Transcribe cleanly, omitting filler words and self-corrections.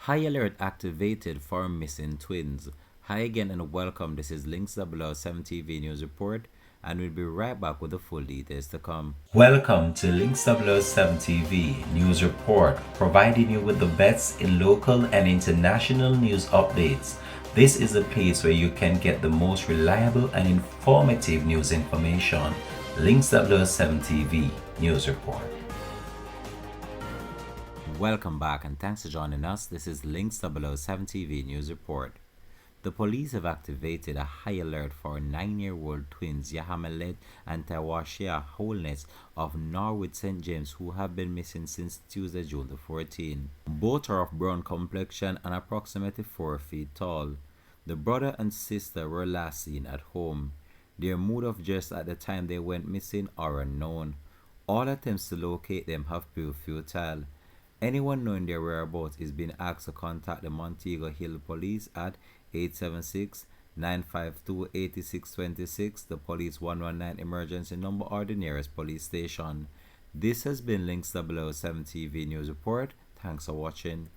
High alert activated for missing twins. Hi again and welcome. This is Links 007 TV News Report, and we'll be right back with the full details to come. Welcome to Links 007 TV News Report, providing you with the best in local and international news updates. This is a place where you can get the most reliable and informative news information. Links 007 TV News Report. Welcome back and thanks for joining us. This is Links 007 TV News Report. The police have activated a high alert for 9-year-old twins Yahamalit and Tiwahrisah Holness of Norwood, St. James, who have been missing since Tuesday, June the 14th. Both are of brown complexion and approximately 4 feet tall. The brother and sister were last seen at home. Their mode of dress at the time they went missing are unknown. All attempts to locate them have proved futile. Anyone knowing their whereabouts is being asked to contact the Montego Hill Police at 876-952-8626, the Police 119 emergency number, or the nearest police station. This has been Links 007 TV News Report. Thanks for watching.